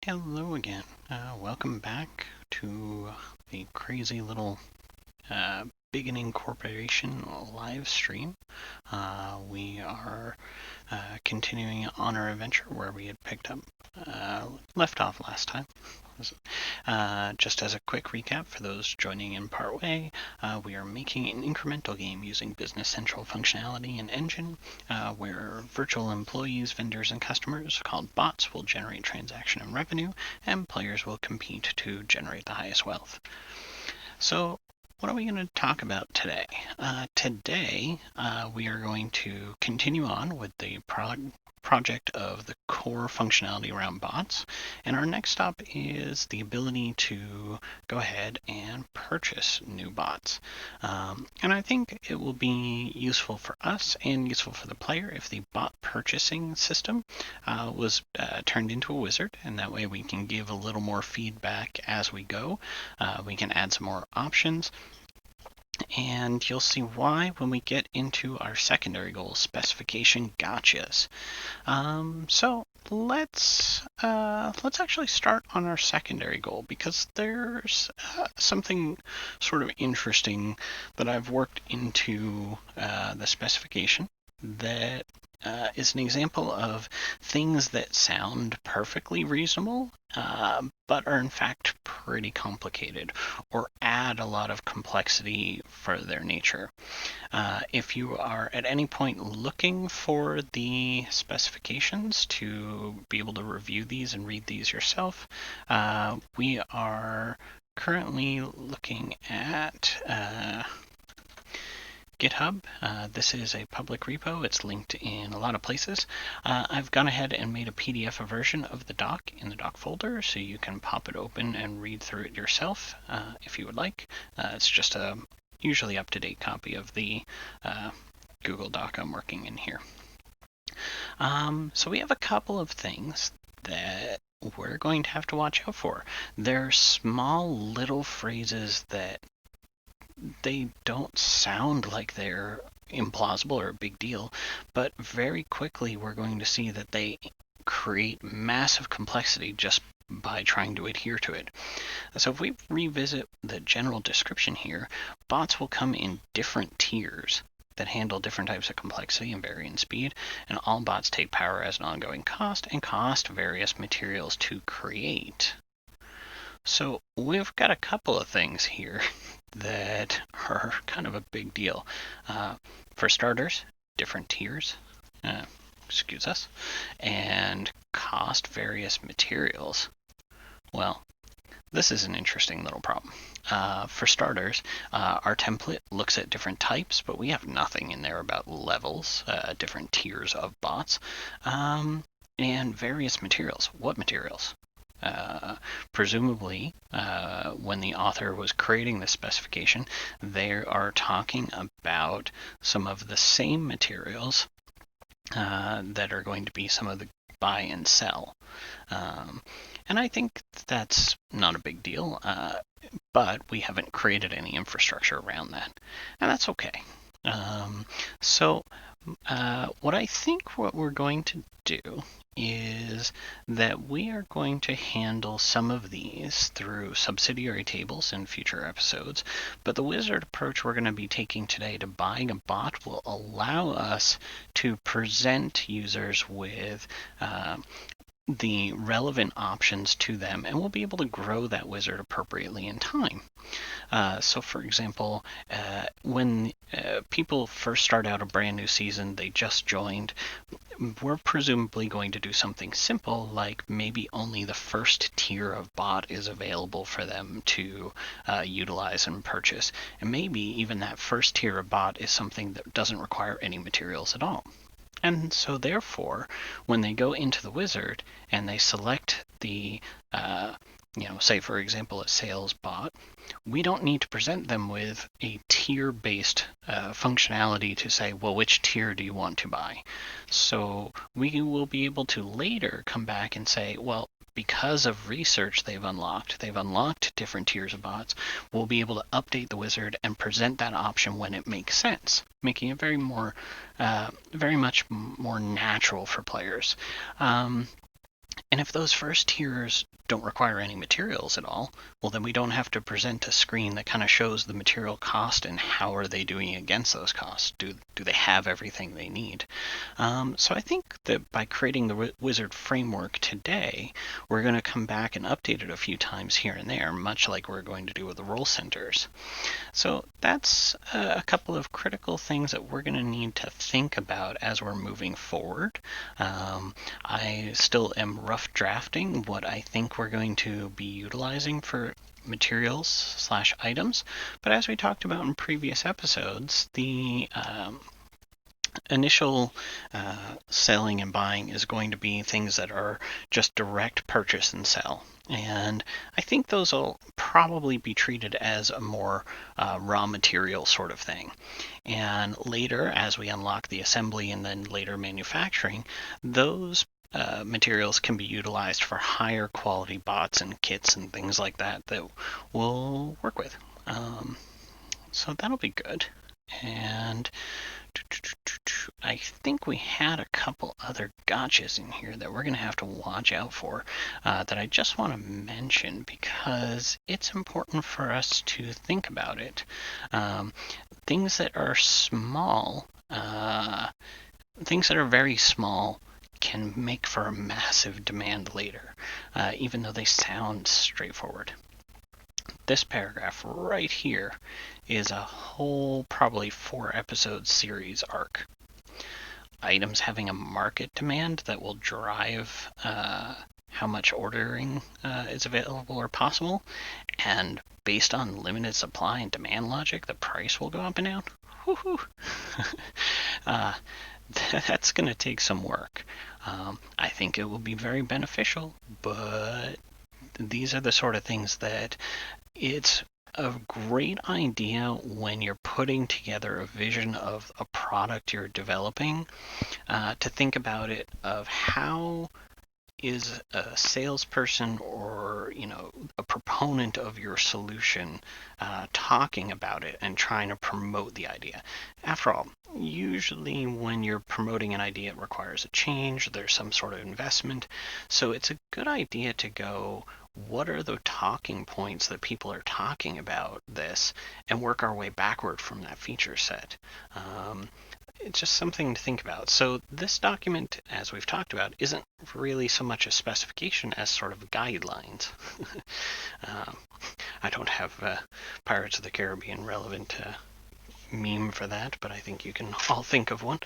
Hello again. Welcome back to the crazy little Biggening Corporation live stream. We are continuing on our adventure where we had picked up, left off last time. Just as a quick recap for those joining in partway, we are making an incremental game using Business Central functionality and engine, where virtual employees, vendors, and customers called bots will generate transaction and revenue, and players will compete to generate the highest wealth. So, what are we going to talk about today? Today, we are going to continue on with the project of the core functionality around bots, and our next stop is the ability to go ahead and purchase new bots. And I think it will be useful for us and useful for the player if the bot purchasing system was turned into a wizard, and that way we can give a little more feedback as we go. We can add some more options. And you'll see why when we get into our secondary goal, specification gotchas. So let's actually start on our secondary goal, because there's something sort of interesting that I've worked into the specification that is an example of things that sound perfectly reasonable, but are in fact pretty complicated or add a lot of complexity for their nature. If you are at any point looking for the specifications to be able to review these and read these yourself, we are currently looking at GitHub. This is a public repo. It's linked in a lot of places. I've gone ahead and made a PDF version of the doc in the doc folder, so you can pop it open and read through it yourself if you would like. It's just a usually up-to-date copy of the Google Doc I'm working in here. So we have a couple of things that we're going to have to watch out for. They're small little phrases that they don't sound like they're implausible or a big deal, but very quickly we're going to see that they create massive complexity just by trying to adhere to it. So if we revisit the general description here, bots will come in different tiers that handle different types of complexity and vary in speed, and all bots take power as an ongoing cost and cost various materials to create. So we've got a couple of things here that are kind of a big deal. For starters, different tiers, excuse us, and cost various materials. Well, this is an interesting little problem. For starters, our template looks at different types, but we have nothing in there about levels, different tiers of bots, and various materials. What materials? Presumably, when the author was creating the specification, they are talking about some of the same materials that are going to be some of the buy and sell. And I think that's not a big deal, but we haven't created any infrastructure around that, and that's okay. So what I think what we're going to do is that we are going to handle some of these through subsidiary tables in future episodes, but the wizard approach we're going to be taking today to buying a bot will allow us to present users with the relevant options to them, and we'll be able to grow that wizard appropriately in time. So for example, when people first start out a brand new season, they just joined, we're presumably going to do something simple, like maybe only the first tier of bot is available for them to utilize and purchase. And maybe even that first tier of bot is something that doesn't require any materials at all. And so therefore, when they go into the wizard and they select the, say for example, a sales bot, we don't need to present them with a tier-based functionality to say, well, which tier do you want to buy? So we will be able to later come back and say, well, because of research they've unlocked different tiers of bots, we'll be able to update the wizard and present that option when it makes sense, making it very much more natural for players. And if those first tiers don't require any materials at all, well, then we don't have to present a screen that kind of shows the material cost and how are they doing against those costs. Do they have everything they need? So I think that by creating the wizard framework today, we're going to come back and update it a few times here and there, much like we're going to do with the role centers. So that's a couple of critical things that we're going to need to think about as we're moving forward. I still am rough drafting what I think we're going to be utilizing for materials/items, but as we talked about in previous episodes, the initial selling and buying is going to be things that are just direct purchase and sell. And I think those will probably be treated as a more raw material sort of thing. And later, as we unlock the assembly and then later manufacturing, those materials can be utilized for higher quality bots and kits and things like that that we'll work with. So that'll be good. And I think we had a couple other gotchas in here that we're going to have to watch out for that I just want to mention because it's important for us to think about it. Things that are small, things that are very small can make for a massive demand later, even though they sound straightforward. This paragraph right here is a whole probably 4-episode series arc. Items having a market demand that will drive how much ordering is available or possible, and based on limited supply and demand logic, the price will go up and down. That's going to take some work. I think it will be very beneficial, but these are the sort of things that it's a great idea when you're putting together a vision of a product you're developing to think about it of how is a salesperson or a proponent of your solution talking about it and trying to promote the idea. After all, usually when you're promoting an idea, it requires a change, there's some sort of investment, so it's a good idea to go, what are the talking points that people are talking about this, and work our way backward from that feature set. It's just something to think about. So this document, as we've talked about, isn't really so much a specification as sort of guidelines. I don't have Pirates of the Caribbean relevant meme for that, but I think you can all think of one.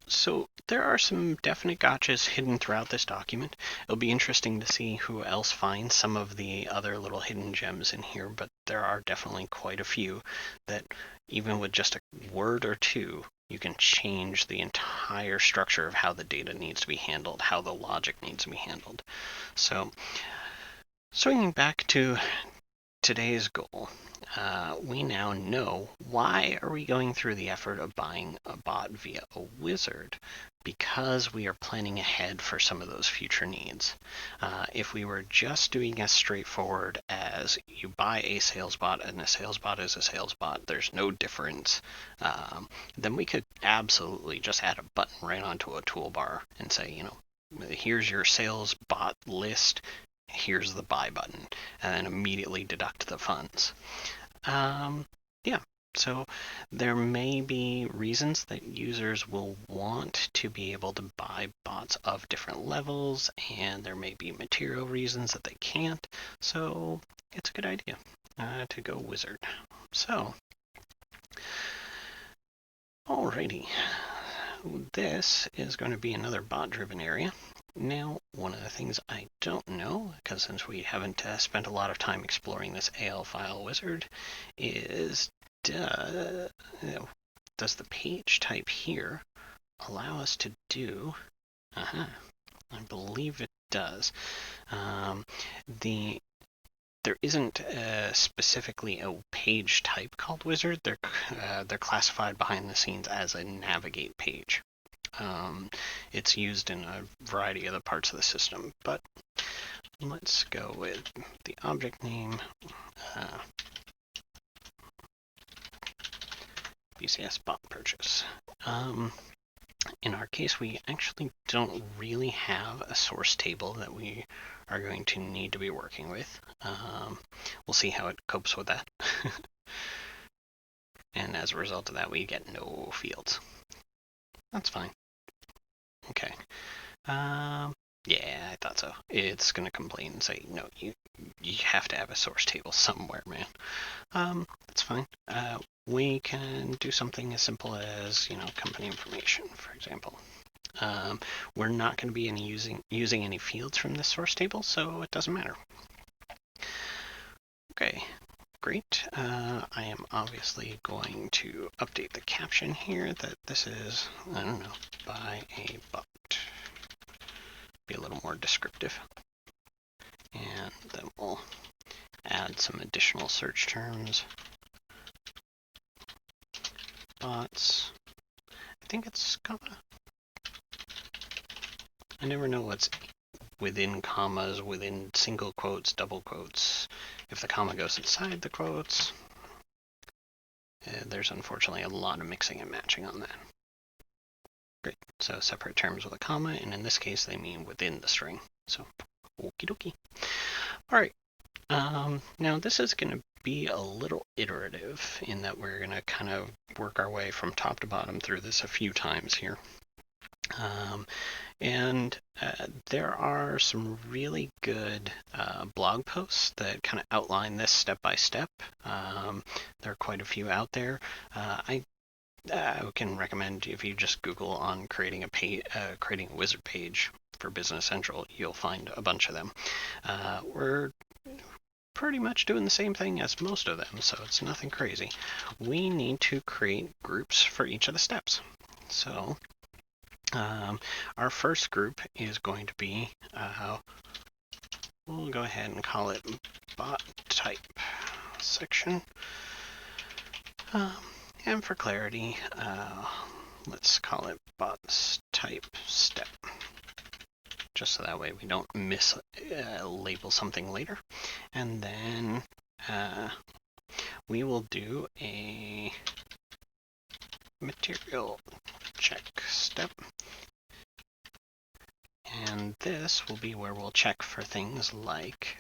So there are some definite gotchas hidden throughout this document. It'll be interesting to see who else finds some of the other little hidden gems in here, but there are definitely quite a few that even with just a word or two, you can change the entire structure of how the data needs to be handled, how the logic needs to be handled. So swinging back to today's goal, we now know why are we going through the effort of buying a bot via a wizard, because we are planning ahead for some of those future needs. If we were just doing as straightforward as you buy a sales bot and a sales bot is a sales bot, there's no difference, then we could absolutely just add a button right onto a toolbar and say, here's your sales bot list, here's the buy button, and then immediately deduct the funds. So there may be reasons that users will want to be able to buy bots of different levels, and there may be material reasons that they can't. So it's a good idea to go wizard. So, alrighty. This is going to be another bot-driven area. Now, one of the things I don't know, because since we haven't spent a lot of time exploring this AL file wizard, is does the page type here allow us to do, I believe it does. There isn't specifically a page type called wizard. They're classified behind the scenes as a navigate page. It's used in a variety of the parts of the system, but let's go with the object name BCS bot purchase. In our case, we actually don't really have a source table that we are going to need to be working with. We'll see how it copes with that. And as a result of that, we get no fields. That's fine. Okay. Yeah, I thought so. It's going to complain and say, no, you have to have a source table somewhere, man. That's fine. We can do something as simple as, company information, for example. We're not going to be using any fields from this source table, so it doesn't matter. Okay, great. I am obviously going to update the caption here that this is, I don't know, by a bot. Be a little more descriptive. And then we'll add some additional search terms. Bots. I think it's comma. I never know what's within commas, within single quotes, double quotes. If the comma goes inside the quotes, there's unfortunately a lot of mixing and matching on that. Great. So separate terms with a comma, and in this case they mean within the string. So okie dokie. All right. Now this is going to be a little iterative in that we're going to kind of work our way from top to bottom through this a few times here. There are some really good blog posts that kind of outline this step by step. There are quite a few out there. I can recommend if you just Google on creating a wizard page for Business Central, you'll find a bunch of them. We're pretty much doing the same thing as most of them, so it's nothing crazy. We need to create groups for each of the steps. So our first group is going to be, we'll go ahead and call it bot type section. And for clarity, let's call it bots type step. Just so that way we don't mislabel something later. And then we will do a material check step. And this will be where we'll check for things like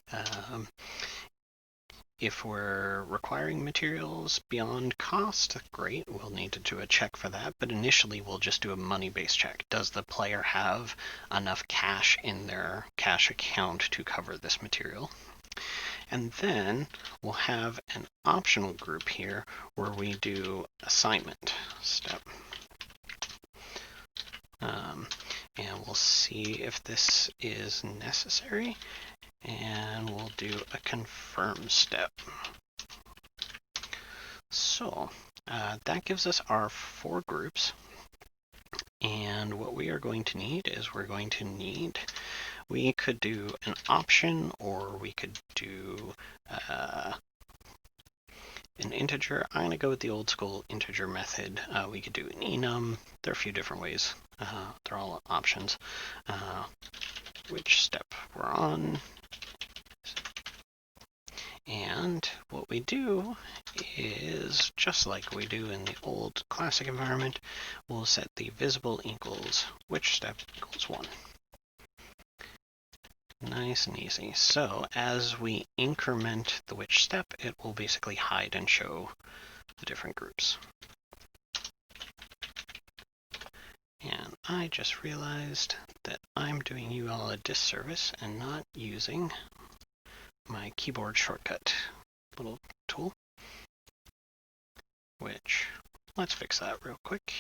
if we're requiring materials beyond cost, great, we'll need to do a check for that. But initially, we'll just do a money-based check. Does the player have enough cash in their cash account to cover this material? And then we'll have an optional group here where we do assignment step. And we'll see if this is necessary. And we'll do a confirm step. So that gives us our 4 groups. And what we are going to need is we could do an option, or we could do an integer. I'm going to go with the old school integer method. We could do an enum. There are a few different ways. They're all options. Which step we're on. And what we do is, just like we do in the old classic environment, we'll set the visible equals which step equals 1. Nice and easy. So as we increment the which step, it will basically hide and show the different groups. And I just realized that I'm doing you all a disservice and not using my keyboard shortcut little tool, which, let's fix that real quick.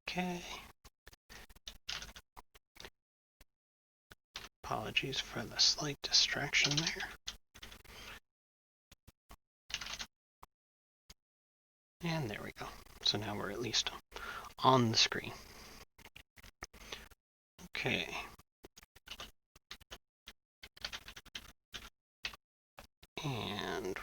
Okay. Apologies for the slight distraction there. And there we go. So now we're at least on the screen. Okay. And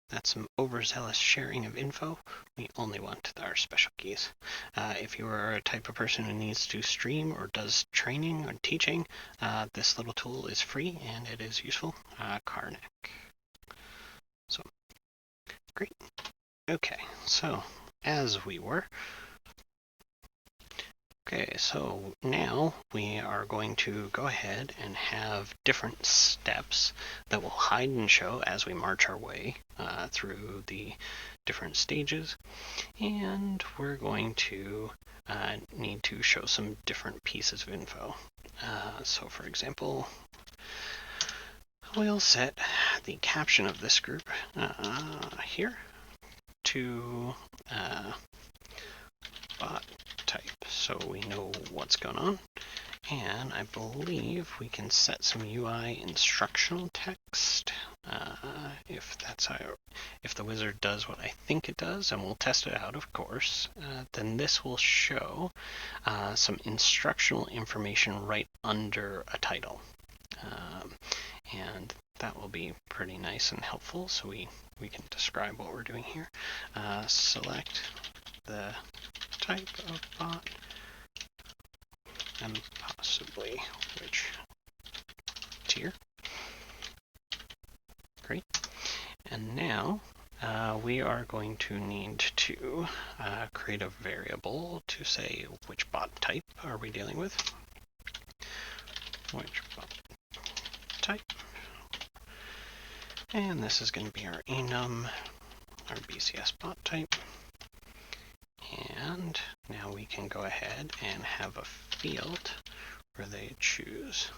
that's some overzealous sharing of info. We only want our special keys. If you are a type of person who needs to stream or does training or teaching, this little tool is free and it is useful. Karnak. So Great. Okay, so as we were, okay, so now we are going to go ahead and have different steps that will hide and show as we march our way through the different stages. And we're going to need to show some different pieces of info. So for example, we'll set the caption of this group here to bot type, so we know what's going on. And I believe we can set some UI instructional text if the wizard does what I think it does, and we'll test it out, of course. Then this will show some instructional information right under a title, and that will be pretty nice and helpful. So we can describe what we're doing here. Select the type of bot and possibly which tier. Great. And now we are going to need to create a variable to say which bot type are we dealing with. Which bot type. And this is going to be our enum, our BCS bot type. And now we can go ahead and have a field where they choose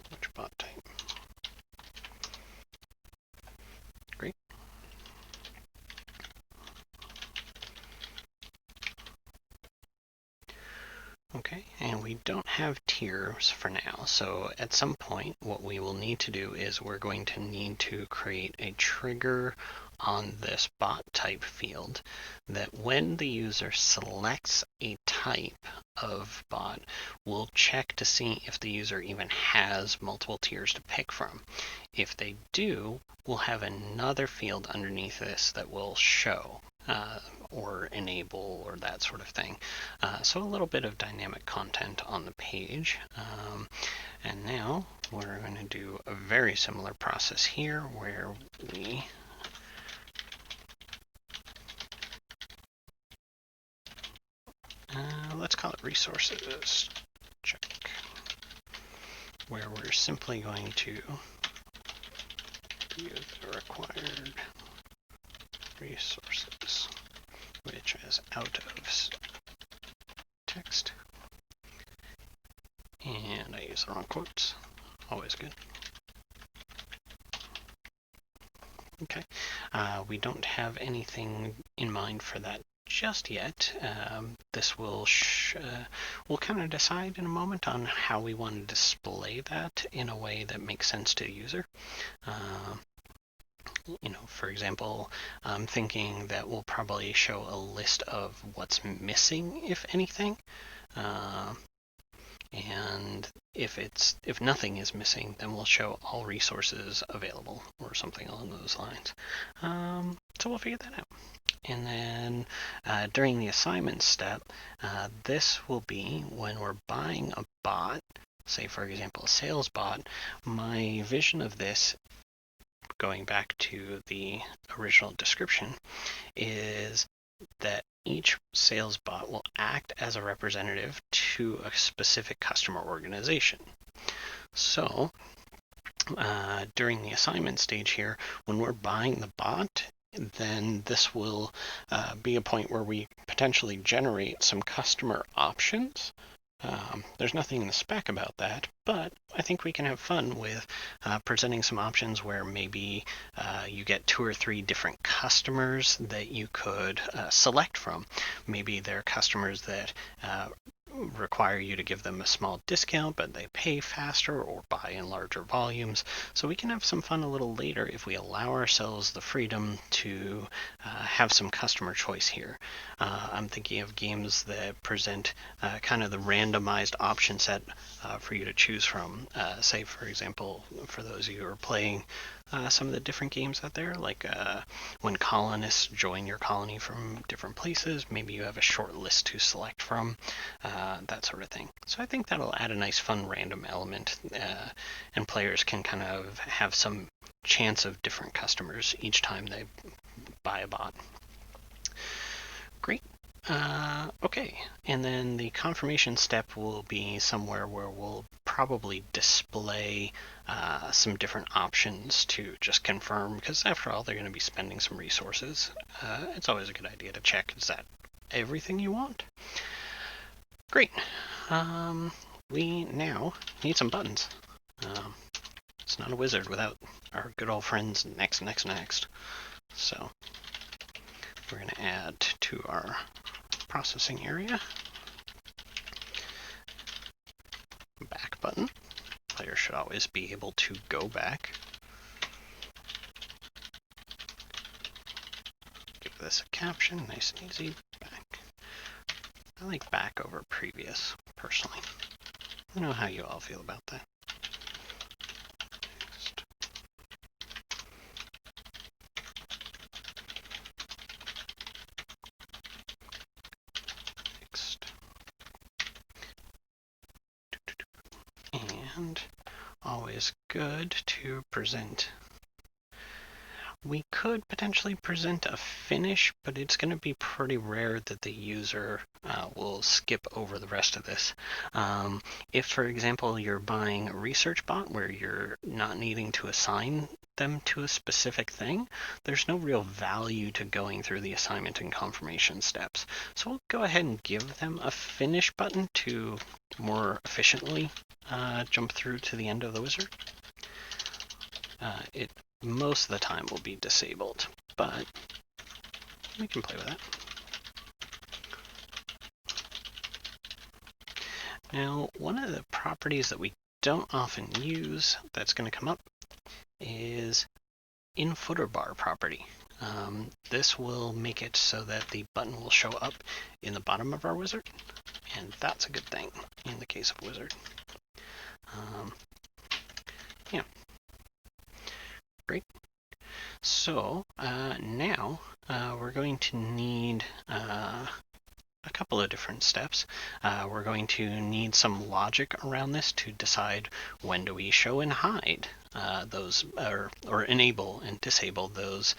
which bot type. Great. Okay, and we don't have tiers for now, so at some point what we will need to do is we're going to need to create a trigger on this bot type field that when the user selects a type of bot, we'll check to see if the user even has multiple tiers to pick from. If they do, we'll have another field underneath this that will show or enable or that sort of thing. So a little bit of dynamic content on the page. And now we're going to do a very similar process here where we let's call it resources check, where we're simply going to view the required resources, which is out of text. And I use the wrong quotes, always good. Okay, we don't have anything in mind for that just yet. This will we'll kind of decide in a moment on how we want to display that in a way that makes sense to the user. You know, for example, I'm thinking that we'll probably show a list of what's missing, if anything. And if nothing is missing, then we'll show all resources available or something along those lines. So we'll figure that out. And then during the assignment step, this will be when we're buying a bot, say for example a sales bot. My vision of this, going back to the original description, is that each sales bot will act as a representative to a specific customer organization. So during the assignment stage here, when we're buying the bot, then this will be a point where we potentially generate some customer options. There's nothing in the spec about that, but I think we can have fun with presenting some options where maybe you get 2 or 3 different customers that you could select from. Maybe they're customers that require you to give them a small discount, but they pay faster or buy in larger volumes. So we can have some fun a little later if we allow ourselves the freedom to have some customer choice here. I'm thinking of games that present kind of the randomized option set for you to choose from. Say, for example, for those of you who are playing some of the different games out there, like when colonists join your colony from different places, maybe you have a short list to select from. that sort of thing. So I think that'll add a nice fun random element, and players can kind of have some chance of different customers each time they buy a bot. Great. Okay, and then the confirmation step will be somewhere where we'll probably display some different options to just confirm, because after all, they're going to be spending some resources. It's always a good idea to check, is that everything you want? Great. We now need some buttons. It's not a wizard without our good old friends next. So we're going to add to our processing area back button. Player should always be able to go back. Give this a caption, nice and easy. Back. I like back over previous, personally. I don't know how you all feel about that. And always good to present. We could potentially present a finish, but it's going to be pretty rare that the user will skip over the rest of this. If, for example, you're buying a research bot where you're not needing to assign them to a specific thing, there's no real value to going through the assignment and confirmation steps. So we'll go ahead and give them a finish button to more efficiently jump through to the end of the wizard. It most of the time will be disabled, but we can play with that. Now, one of the properties that we don't often use that's going to come up is in footer bar property. This will make it so that the button will show up in the bottom of our wizard, and that's a good thing in the case of wizard. Yeah. Great. So now we're going to need a couple of different steps. We're going to need some logic around this to decide when do we show and hide those, or enable and disable those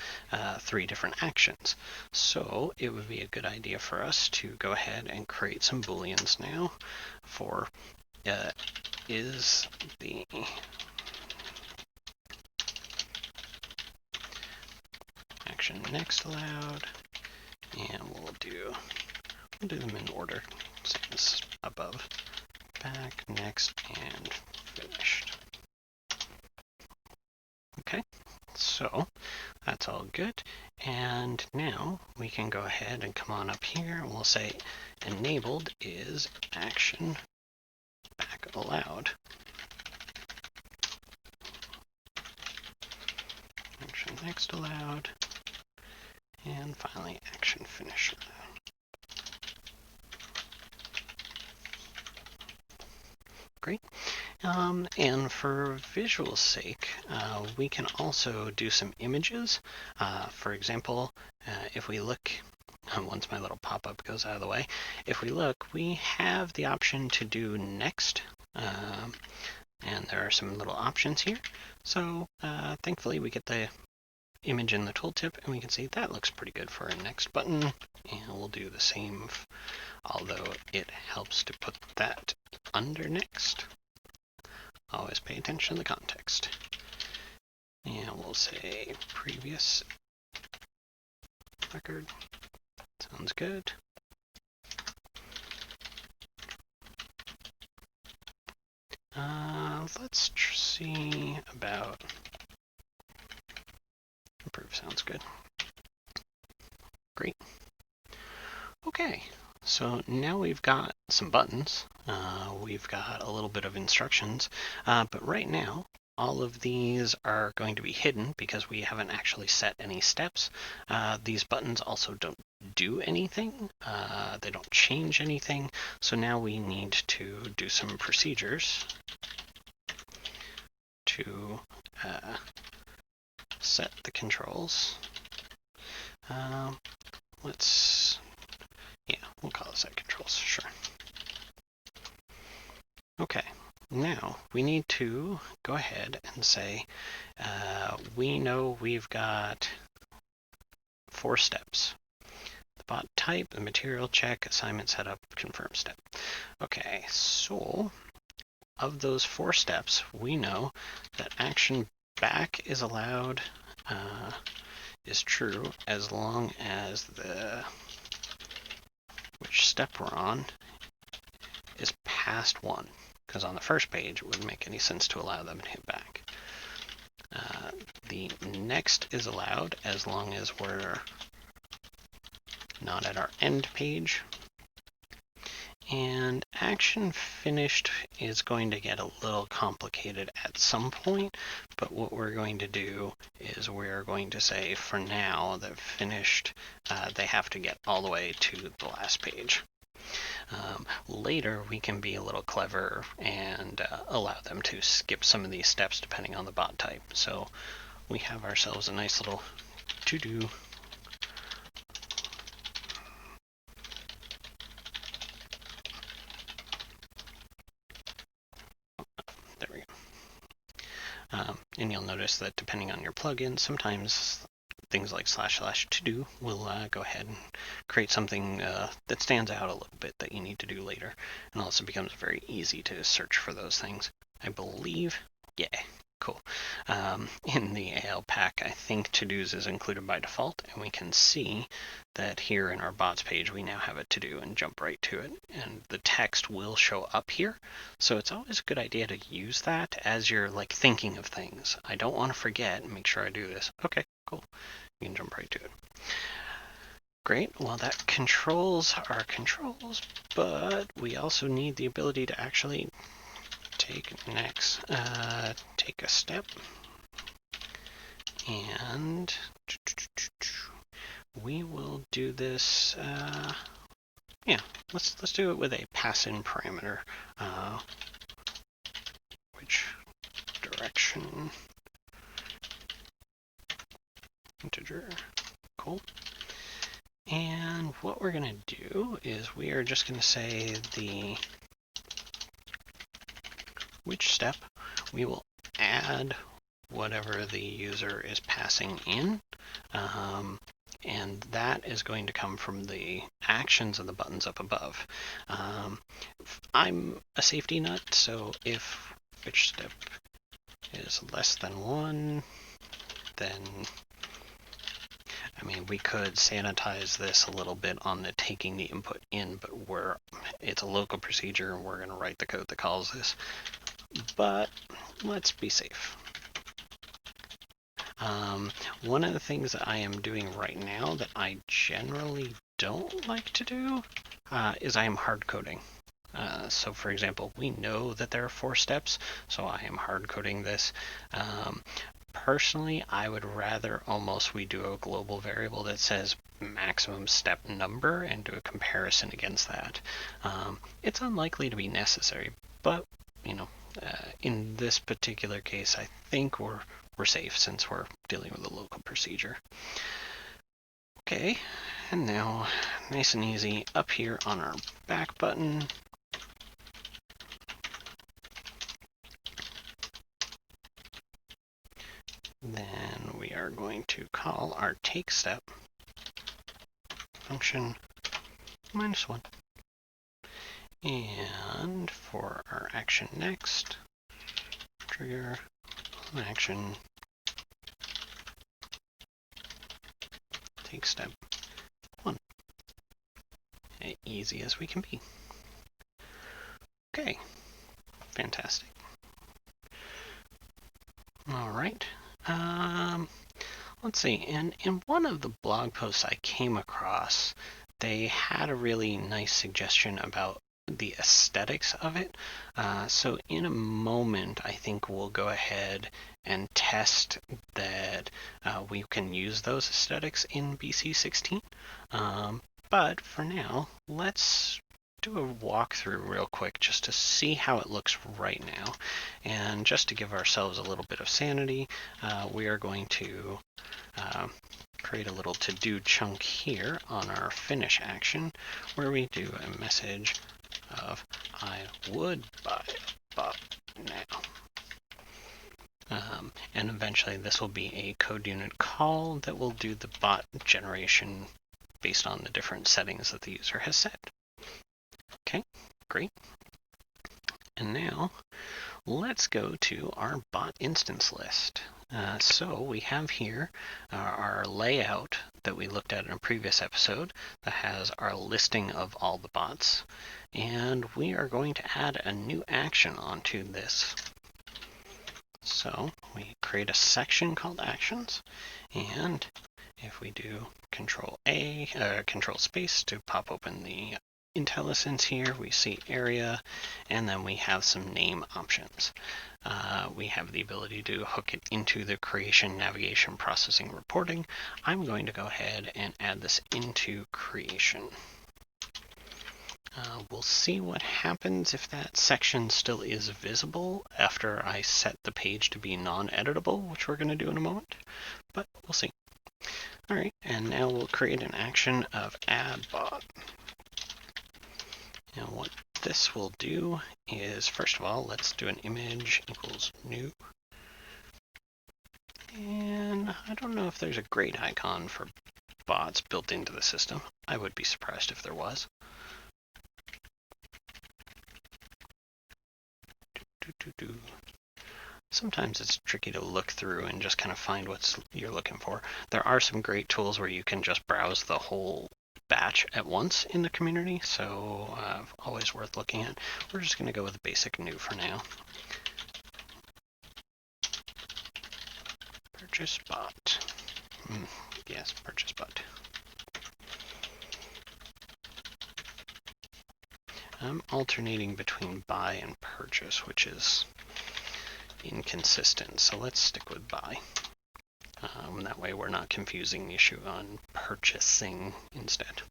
three different actions. So it would be a good idea for us to go ahead and create some Booleans now for is the action next allowed, and we'll do them in order, same as above. Back, next, and finished. Okay, so that's all good. And now we can go ahead and come on up here and we'll say enabled is action back allowed. Action next allowed. And finally, action finish allowed. Great. And for visual sake, we can also do some images. For example, if we look, once my little pop-up goes out of the way, if we look, we have the option to do next, and there are some little options here. So thankfully we get the image in the tooltip, and we can see that looks pretty good for our next button, and we'll do the same, although it helps to put that under next. Always pay attention to the context. And we'll say previous record. Sounds good. Let's see about improve. Sounds good. Great. Okay, so now we've got some buttons. We've got a little bit of instructions, but right now all of these are going to be hidden because we haven't actually set any steps. These buttons also don't do anything. They don't change anything. So now we need to do some procedures to set the controls. We'll call it SetControls, sure. Okay, now we need to go ahead and say, we know we've got 4 steps. The bot type, the material check, assignment setup, confirm step. Okay, so of those 4 steps, we know that action back is allowed, is true, as long as the which step we're on is past 1. Because on the first page, it wouldn't make any sense to allow them to hit back. The next is allowed as long as we're not at our end page. And action finished is going to get a little complicated at some point, but what we're going to do is we're going to say for now that finished, they have to get all the way to the last page. Later, we can be a little clever and allow them to skip some of these steps depending on the bot type. So we have ourselves a nice little to-do. There we go. And you'll notice that depending on your plugin, sometimes things like //to-do will go ahead and create something that stands out a little bit that you need to do later, and also becomes very easy to search for those things. I believe, yeah, cool. In the AL pack, I think to-dos is included by default, and we can see that here in our bots page, we now have a to-do and jump right to it, and the text will show up here. So it's always a good idea to use that as you're like thinking of things. I don't want to forget and make sure I do this. Okay, cool. You can jump right to it. Great. Well, that controls our controls, but we also need the ability to actually take a step, and we will do this. Yeah, let's do it with a pass-in parameter. Which direction? Integer. Cool. And what we're going to do is we are just going to say the which step. We will add whatever the user is passing in, and that is going to come from the actions of the buttons up above. I'm a safety nut, so if which step is less than 1, then I mean, we could sanitize this a little bit on the taking the input in, but it's a local procedure and we're going to write the code that calls this. But let's be safe. One of the things that I am doing right now that I generally don't like to do is I am hard coding. So for example, we know that there are 4 steps, so I am hard coding this. Personally, I would rather we do a global variable that says maximum step number and do a comparison against that. It's unlikely to be necessary, but in this particular case, I think we're safe since we're dealing with a local procedure. Okay, and now nice and easy up here on our back button. Then we are going to call our take step function -1. And for our action next, trigger action take step 1. Easy as we can be. Okay, fantastic. All right. Let's see, and in one of the blog posts I came across, they had a really nice suggestion about the aesthetics of it. So in a moment, I think we'll go ahead and test that we can use those aesthetics in BC16. But for now, let's do a walkthrough real quick just to see how it looks right now. And just to give ourselves a little bit of sanity, we are going to create a little to-do chunk here on our finish action where we do a message of I would buy bot now. And eventually this will be a code unit call that will do the bot generation based on the different settings that the user has set. Okay, great. And now let's go to our bot instance list. So we have here our layout that we looked at in a previous episode that has our listing of all the bots. And we are going to add a new action onto this. So we create a section called actions, and if we do control space to pop open the IntelliSense here, we see area, and then we have some name options. We have the ability to hook it into the creation, navigation, processing, reporting. I'm going to go ahead and add this into creation. We'll see what happens if that section still is visible after I set the page to be non-editable, which we're going to do in a moment, but we'll see. All right, and now we'll create an action of add bot. And what this will do is, first of all, let's do an image equals new. And I don't know if there's a great icon for bots built into the system. I would be surprised if there was. Sometimes it's tricky to look through and just kind of find what you're looking for. There are some great tools where you can just browse the whole batch at once in the community, so always worth looking at. We're just going to go with a basic new for now. Purchase bot. Yes, purchase bot. I'm alternating between buy and purchase, which is inconsistent, so let's stick with buy. That way we're not confusing the issue on purchasing instead.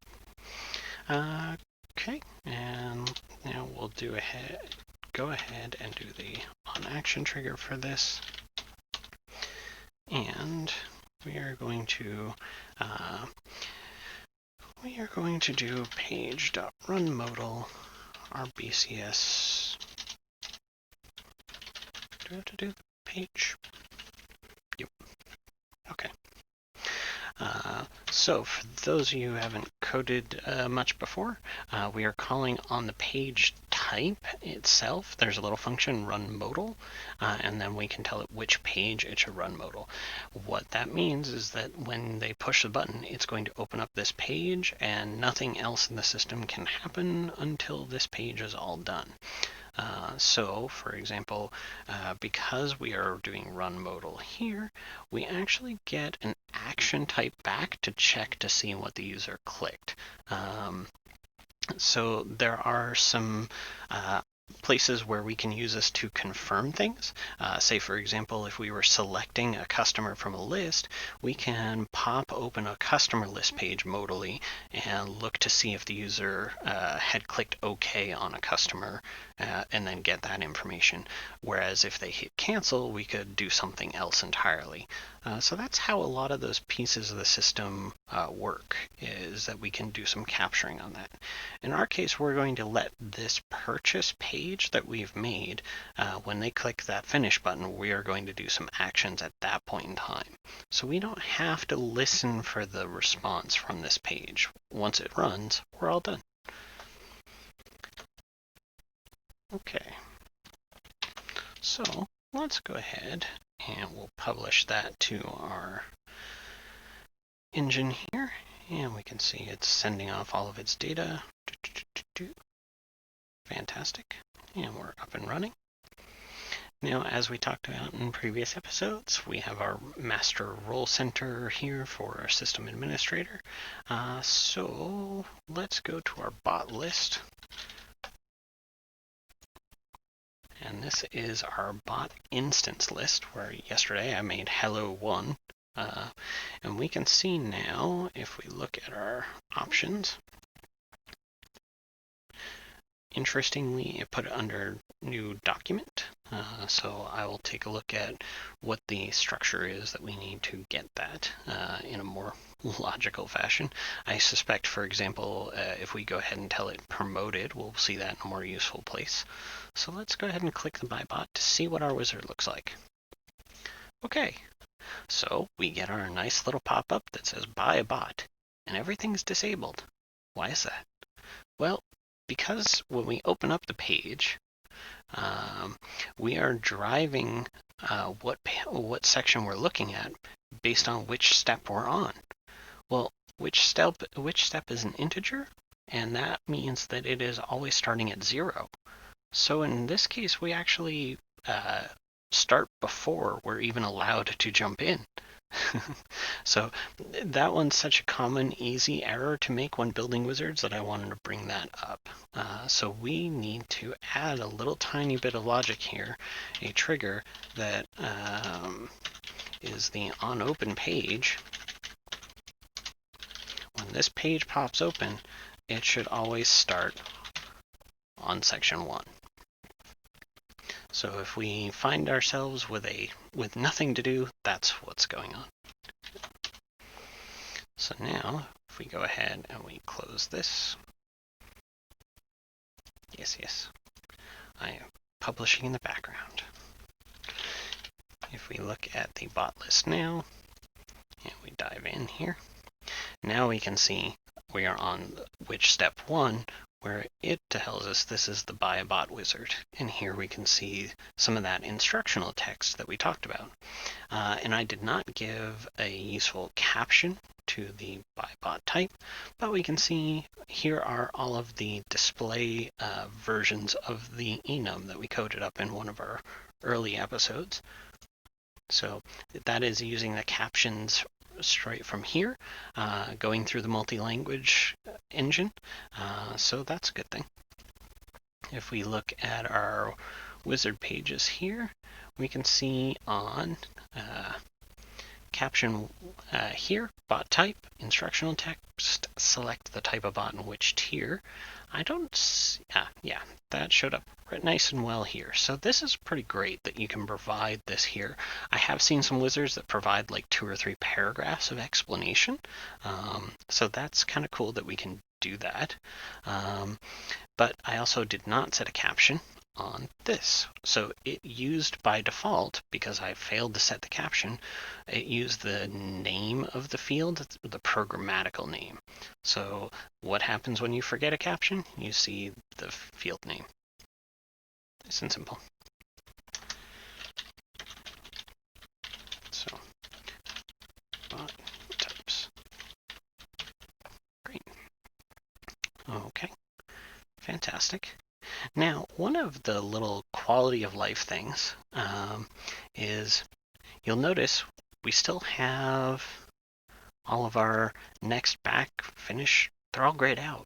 Okay, and now we'll go ahead and do the on-action trigger for this. And we are going to do page.runModal RBCS. Do we have to do the page? Yep. Okay. So for those of you who haven't coded much before, we are calling on the page type itself. There's a little function run modal, and then we can tell it which page it should run modal. What that means is that when they push the button, it's going to open up this page, and nothing else in the system can happen until this page is all done. So, for example, because we are doing run modal here, we actually get an action type back to check to see what the user clicked. So there are some places where we can use this to confirm things. Say, for example, if we were selecting a customer from a list, we can pop open a customer list page modally and look to see if the user had clicked OK on a customer and then get that information. Whereas if they hit cancel, we could do something else entirely. So that's how a lot of those pieces of the system work, is that we can do some capturing on that. In our case, we're going to let this purchase page that we've made, when they click that finish button, we are going to do some actions at that point in time. So we don't have to listen for the response from this page. Once it runs, we're all done. Okay. So let's go ahead and we'll publish that to our engine here, and we can see it's sending off all of its data. Fantastic. And we're up and running. Now, as we talked about in previous episodes, we have our master role center here for our system administrator. So let's go to our bot list. And this is our bot instance list, where yesterday I made hello1. And we can see now, if we look at our options, interestingly, it put it under new document. So I will take a look at what the structure is that we need to get that in a more logical fashion. I suspect, for example, if we go ahead and tell it promoted, we'll see that in a more useful place. So let's go ahead and click the ByBot to see what our wizard looks like. Okay, so we get our nice little pop-up that says buy a bot, and everything's disabled. Why is that? Well, because when we open up the page, we are driving what section we're looking at based on which step we're on. Well, which step is an integer, and that means that it is always starting at 0. So in this case, we actually start before we're even allowed to jump in. So that one's such a common, easy error to make when building wizards that I wanted to bring that up. So we need to add a little tiny bit of logic here, a trigger that is the onOpen page. When this page pops open, it should always start on section 1. So if we find ourselves with nothing to do, that's what's going on. So now, if we go ahead and we close this, yes, I am publishing in the background. If we look at the bot list now, and we dive in here, now we can see we are on which step 1, where it tells us this is the buy a bot wizard. And here we can see some of that instructional text that we talked about. And I did not give a useful caption to the buy bot type, but we can see here are all of the display versions of the enum that we coded up in one of our early episodes. So that is using the captions straight from here, going through the multi-language engine. So that's a good thing. If we look at our wizard pages here, we can see on caption here, bot type, instructional text, select the type of bot in which tier. I don't see, yeah, that showed up nice and well here. So this is pretty great that you can provide this here. I have seen some wizards that provide like 2 or 3 paragraphs of explanation. So that's kind of cool that we can do that. But I also did not set a caption on this. So it used by default, because I failed to set the caption, it used the name of the field, the programmatical name. So what happens when you forget a caption? You see the field name. Nice and simple. So bot types. Great. Okay. Fantastic. Now, one of the little quality of life things is you'll notice we still have all of our next, back, finish, they're all grayed out.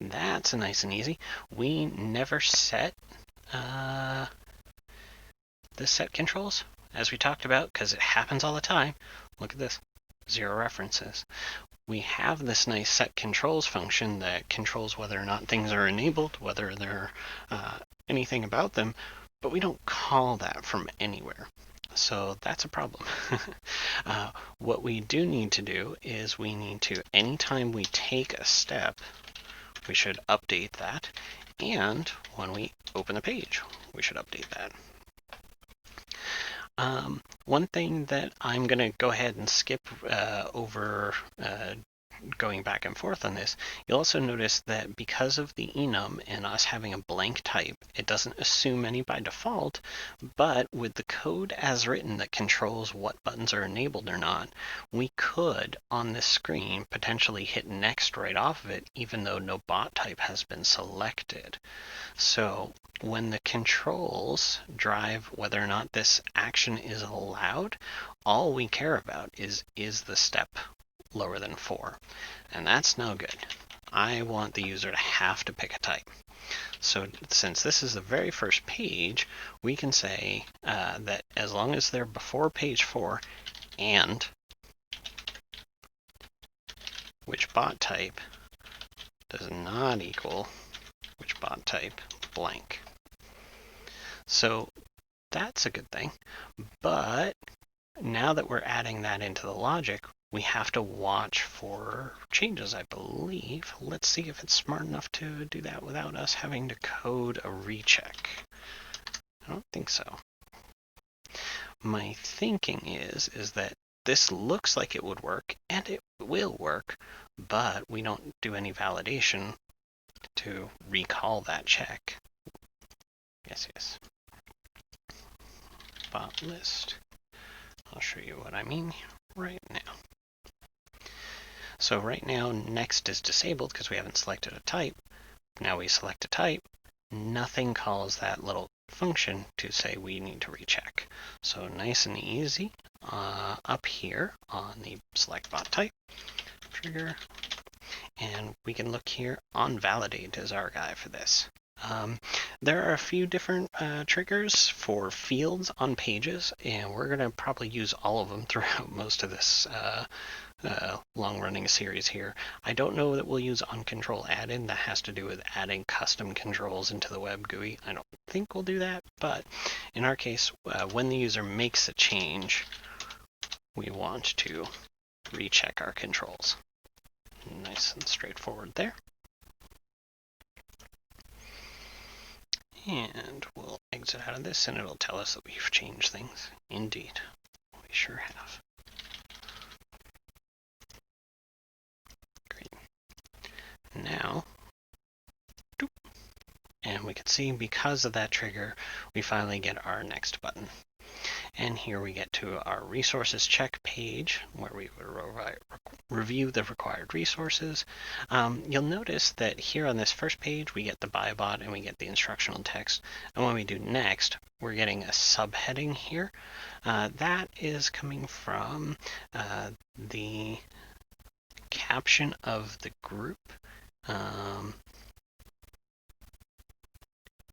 That's nice and easy. We never set the set controls, as we talked about, because it happens all the time. Look at this, 0 references. We have this nice set controls function that controls whether or not things are enabled, whether there are anything about them, but we don't call that from anywhere. So that's a problem. What we do need to do is we need to, anytime we take a step, we should update that. And when we open the page, we should update that. One thing that I'm going to go ahead and skip over going back and forth on this, you'll also notice that because of the enum and us having a blank type, it doesn't assume any by default, but with the code as written that controls what buttons are enabled or not, we could, on this screen, potentially hit next right off of it, even though no bot type has been selected. So when the controls drive whether or not this action is allowed, all we care about is the step lower than 4. And that's no good. I want the user to have to pick a type. So since this is the very first page, we can say that as long as they're before page 4 and which bot type does not equal which bot type blank. So that's a good thing. But now that we're adding that into the logic, we have to watch for changes, I believe. Let's see if it's smart enough to do that without us having to code a recheck. I don't think so. My thinking is that this looks like it would work, and it will work, but we don't do any validation to recall that check. Yes. Bot list. I'll show you what I mean right now. So right now, next is disabled because we haven't selected a type. Now we select a type. Nothing calls that little function to say we need to recheck. So nice and easy up here on the select bot type trigger. And we can look here on validate is our guy for this. There are a few different triggers for fields on pages, and we're going to probably use all of them throughout most of this long-running series here. I don't know that we'll use onControl add-in. That has to do with adding custom controls into the web GUI. I don't think we'll do that, but in our case, when the user makes a change, we want to recheck our controls. Nice and straightforward there. And we'll exit out of this, and it'll tell us that we've changed things. Indeed, we sure have. Great. Now, and we can see because of that trigger, we finally get our next button. And here we get to our resources check page where we would review the required resources. You'll notice that here on this first page we get the buy bot and we get the instructional text. And when we do next, we're getting a subheading here. That is coming from the caption of the group.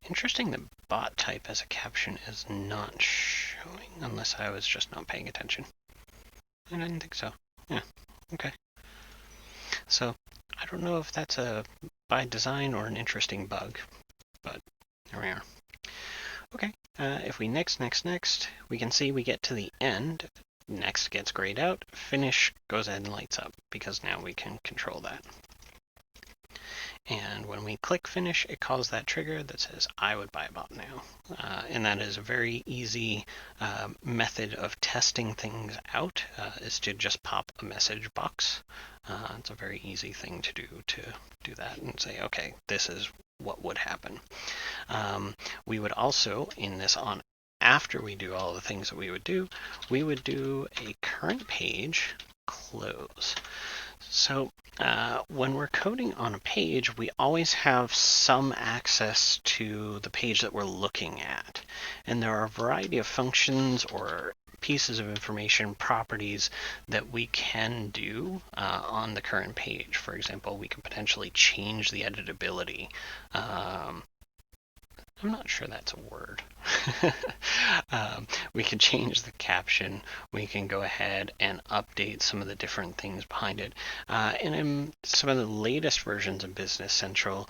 Interesting that bot type as a caption is not showing, unless I was just not paying attention. I didn't think so. Yeah, okay. So, I don't know if that's a by design or an interesting bug, but there we are. Okay, if we next, we can see we get to the end. Next gets grayed out, finish goes ahead and lights up, because now we can control that. And when we click finish, it calls that trigger that says, I would buy a bot now. And that is a very easy method of testing things out, is to just pop a message box. It's a very easy thing to do that and say, okay, this is what would happen. We would also, in this on after we do all the things that we would do a current page close. So when we're coding on a page, we always have some access to the page that we're looking at. And there are a variety of functions or pieces of information, properties that we can do on the current page. For example, we can potentially change the editability. I'm not sure that's a word. We can change the caption. We can go ahead and update some of the different things behind it. And in some of the latest versions of Business Central,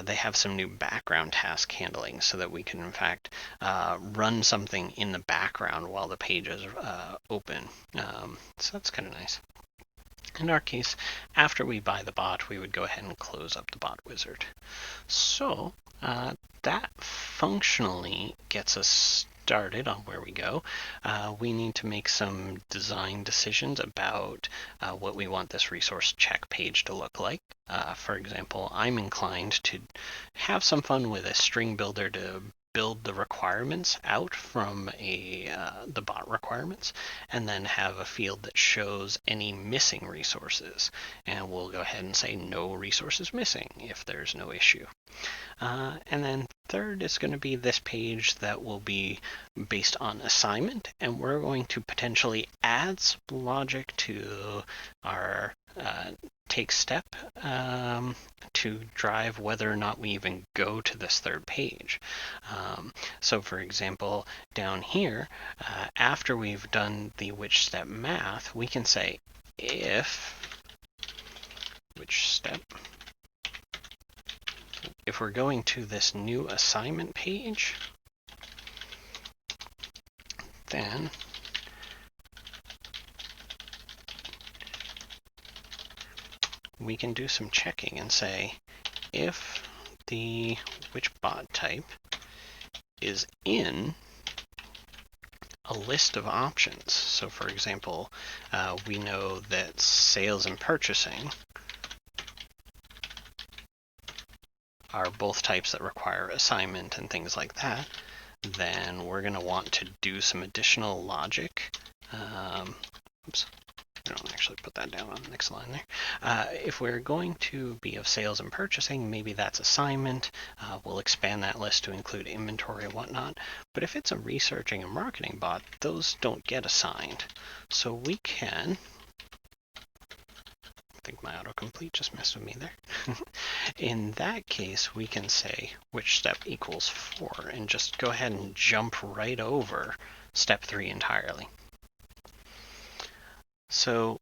they have some new background task handling so that we can, in fact, run something in the background while the page is open. So that's kind of nice. In our case, after we buy the bot, we would go ahead and close up the bot wizard. So that functionally gets us started on where we go. We need to make some design decisions about what we want this resource check page to look like. For example, I'm inclined to have some fun with a string builder to build the requirements out from the bot requirements, and then have a field that shows any missing resources. And we'll go ahead and say no resources missing if there's no issue. And then third is going to be this page that will be based on assignment, and we're going to potentially add some logic to our take step to drive whether or not we even go to this third page. So for example, down here, after we've done the which step math, we can say if which step if we're going to this new assignment page, then we can do some checking and say if the which bot type is in a list of options. So for example, we know that sales and purchasing are both types that require assignment and things like that. Then we're going to want to do some additional logic. Oops, I don't actually put that down on the next line there. If we're going to be of sales and purchasing, maybe that's assignment. We'll expand that list to include inventory and whatnot. But if it's a researching and marketing bot, those don't get assigned. So we can, I think my autocomplete just messed with me there. In that case, we can say which step equals 4 and just go ahead and jump right over step 3 entirely. So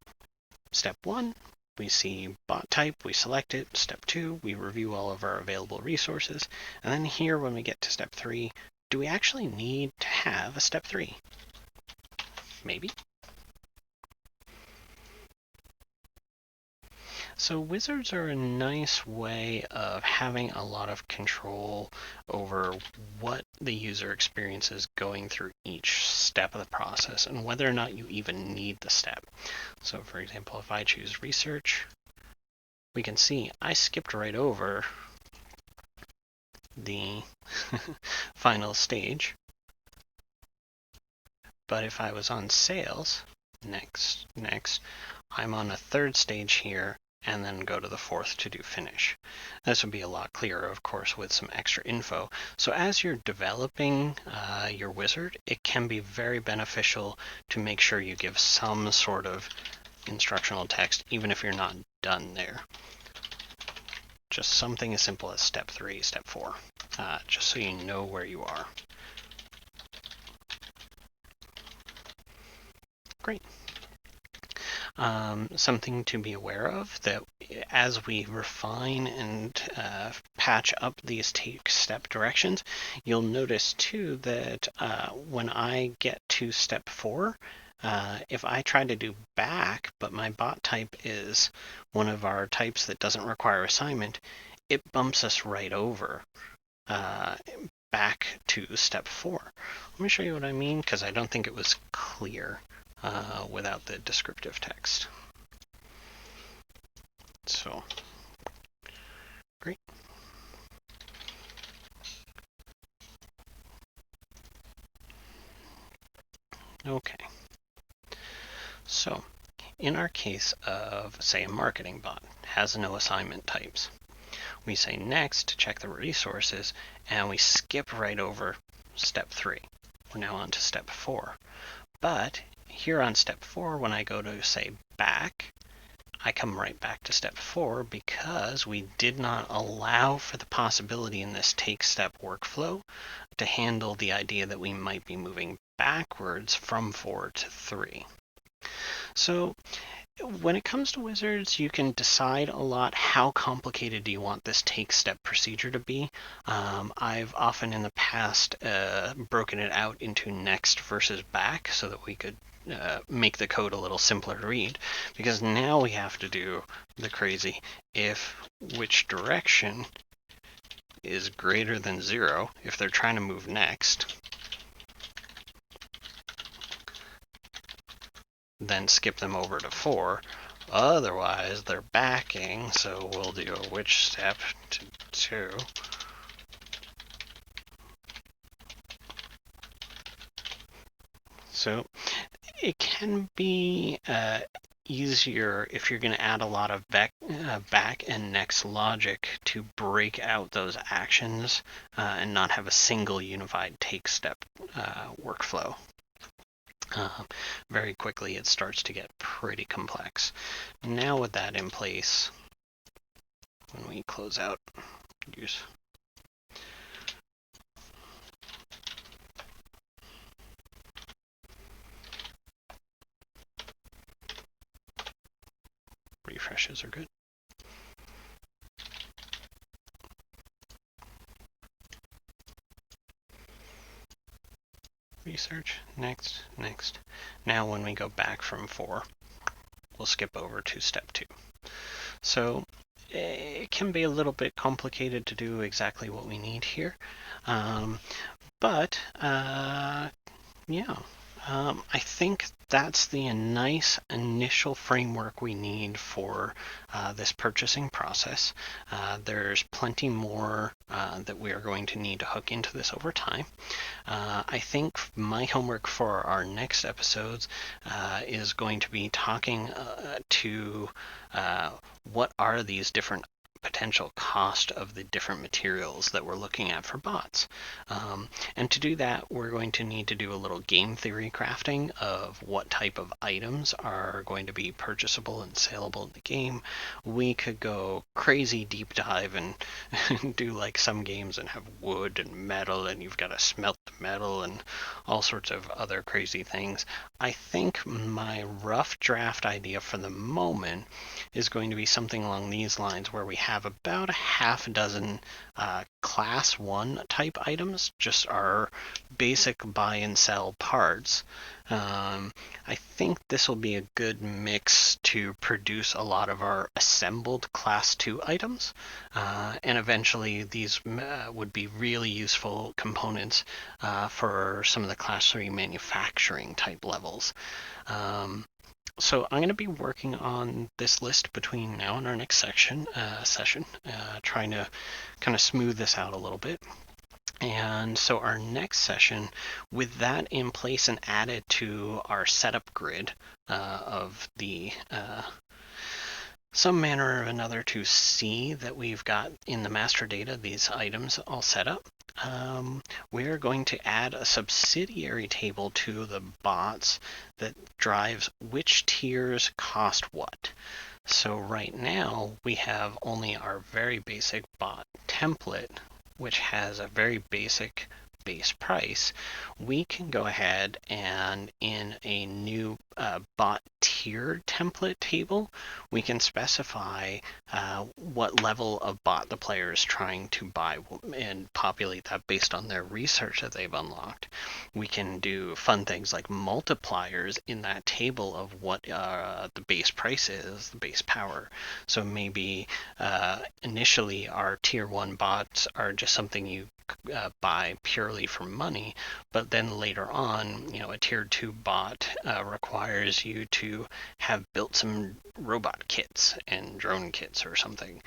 step 1, we see bot type, we select it. Step 2, we review all of our available resources. And then here when we get to step 3, do we actually need to have a step 3? Maybe. So wizards are a nice way of having a lot of control over what the user experiences going through each step of the process and whether or not you even need the step. So for example, if I choose research, we can see I skipped right over the final stage. But if I was on sales, next, I'm on a third stage here, and then go to the fourth to do finish. This would be a lot clearer, of course, with some extra info. So as you're developing your wizard, it can be very beneficial to make sure you give some sort of instructional text, even if you're not done there. Just something as simple as step 3, step 4, just so you know where you are. Great. Something to be aware of, that as we refine and patch up these take step directions, you'll notice too that when I get to step 4, if I try to do back, but my bot type is one of our types that doesn't require assignment, it bumps us right over back to step 4. Let me show you what I mean, because I don't think it was clear without the descriptive text. So, great. Okay. So, in our case of, say, a marketing bot, has no assignment types. We say next to check the resources, and we skip right over step 3. We're now on to step 4. But here on step 4, when I go to, say, back, I come right back to step 4 because we did not allow for the possibility in this take step workflow to handle the idea that we might be moving backwards from 4 to 3. So when it comes to wizards, you can decide a lot how complicated do you want this take step procedure to be. I've often in the past broken it out into next versus back so that we could make the code a little simpler to read, because now we have to do the crazy if which direction is greater than 0 if they're trying to move next, then skip them over to 4. Otherwise, they're backing, so we'll do a which step to 2. So it can be easier if you're going to add a lot of back and next logic to break out those actions and not have a single unified take step workflow. Very quickly it starts to get pretty complex. Now with that in place, when we close out use refreshes are good. research, next, next. Now when we go back from 4, we'll skip over to step 2. So it can be a little bit complicated to do exactly what we need here. But yeah, I think that's the nice initial framework we need for this purchasing process. There's plenty more that we are going to need to hook into this over time. I think my homework for our next episodes is going to be talking to what are these different potential cost of the different materials that we're looking at for bots. And to do that, we're going to need to do a little game theory crafting of what type of items are going to be purchasable and saleable in the game. We could go crazy deep dive and do like some games and have wood and metal, and you've got to smelt the metal and all sorts of other crazy things. I think my rough draft idea for the moment is going to be something along these lines, where we have about a half a dozen class 1 type items, just our basic buy and sell parts. I think this will be a good mix to produce a lot of our assembled class 2 items, and eventually these would be really useful components for some of the class 3 manufacturing type levels. So I'm going to be working on this list between now and our next session, trying to kind of smooth this out a little bit. And so our next session, with that in place and added to our setup grid of the some manner or another to see that we've got in the master data these items all set up, we're going to add a subsidiary table to the bots that drives which tiers cost what. So right now we have only our very basic bot template, which has a very basic base price. We can go ahead and in a new bot tier template table, we can specify what level of bot the player is trying to buy and populate that based on their research that they've unlocked. We can do fun things like multipliers in that table of what the base price is, the base power. So maybe initially our tier 1 bots are just something you buy purely for money, but then later on, a tier 2 bot requires you to have built some robot kits and drone kits or something,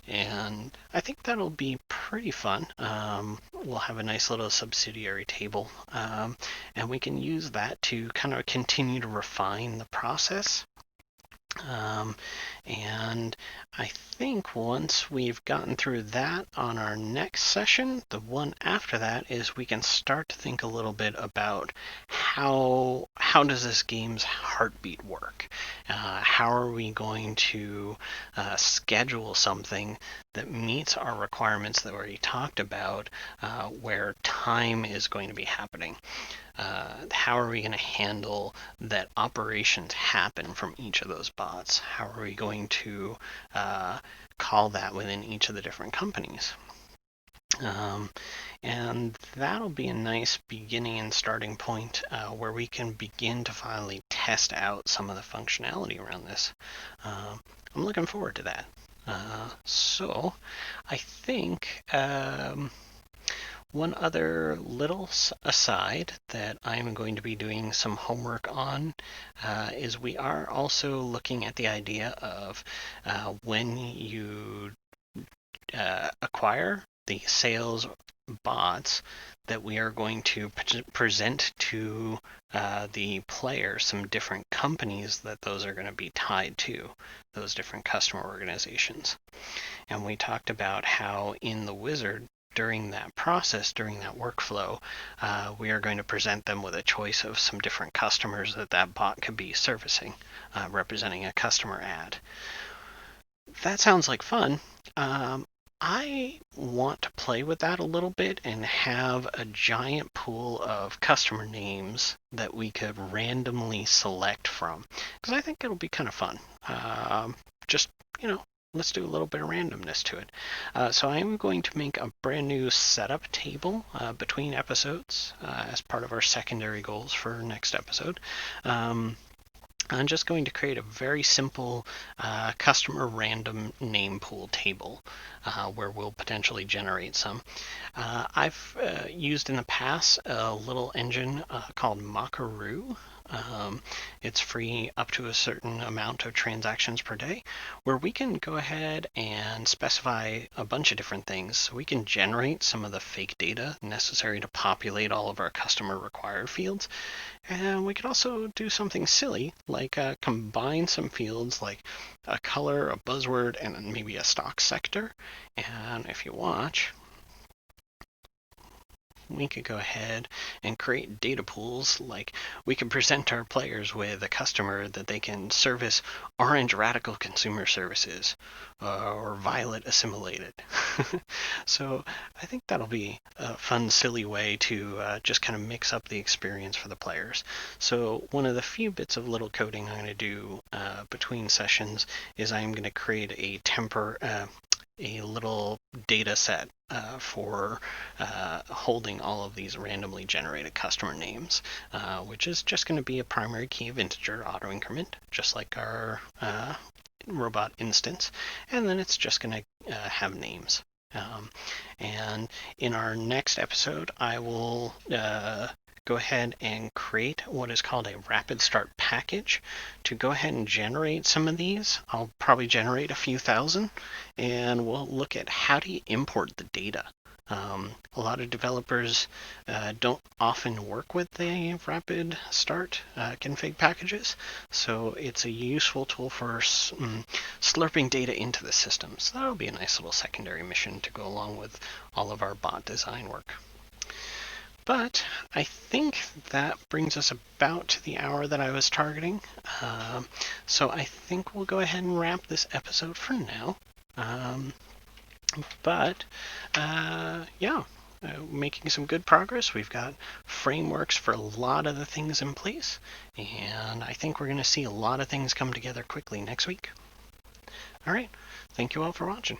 and I think that'll be pretty fun. We'll have a nice little subsidiary table, and we can use that to kind of continue to refine the process. And I think once we've gotten through that on our next session, the one after that is we can start to think a little bit about how does this game's heartbeat work? How are we going to schedule something that meets our requirements that we already talked about, where time is going to be happening? How are we going to handle that operations happen from each of those bots? How are we going to call that within each of the different companies? And that'll be a nice beginning and starting point where we can begin to finally test out some of the functionality around this. I'm looking forward to that. So I think one other little aside that I'm going to be doing some homework on is we are also looking at the idea of when you acquire the sales bots, that we are going to present to the player some different companies that those are going to be tied to, those different customer organizations. And we talked about how in the wizard, during that process, during that workflow, we are going to present them with a choice of some different customers that bot could be servicing, representing a customer ad. That sounds like fun. I want to play with that a little bit and have a giant pool of customer names that we could randomly select from, because I think it'll be kind of fun. Just, let's do a little bit of randomness to it. So I am going to make a brand new setup table between episodes as part of our secondary goals for next episode. I'm just going to create a very simple customer random name pool table where we'll potentially generate some. I've used in the past a little engine called Macaru. It's free up to a certain amount of transactions per day, where we can go ahead and specify a bunch of different things. So we can generate some of the fake data necessary to populate all of our customer required fields. And we could also do something silly, like combine some fields like a color, a buzzword, and maybe a stock sector. And if you watch, we could go ahead and create data pools. Like we could present our players with a customer that they can service orange radical consumer services or violet assimilated. So I think that'll be a fun, silly way to just kind of mix up the experience for the players. So one of the few bits of little coding I'm going to do between sessions is I'm going to create a little data set for holding all of these randomly generated customer names, which is just going to be a primary key of integer auto increment, just like our robot instance, and then it's just going to have names. And in our next episode, I will go ahead and create what is called a rapid start package to go ahead and generate some of these. I'll probably generate a few thousand, and we'll look at how do you import the data. A lot of developers don't often work with the rapid start config packages, so it's a useful tool for slurping data into the system. So that'll be a nice little secondary mission to go along with all of our bot design work. But I think that brings us about to the hour that I was targeting. So I think we'll go ahead and wrap this episode for now. Making some good progress. We've got frameworks for a lot of the things in place, and I think we're going to see a lot of things come together quickly next week. All right. Thank you all for watching.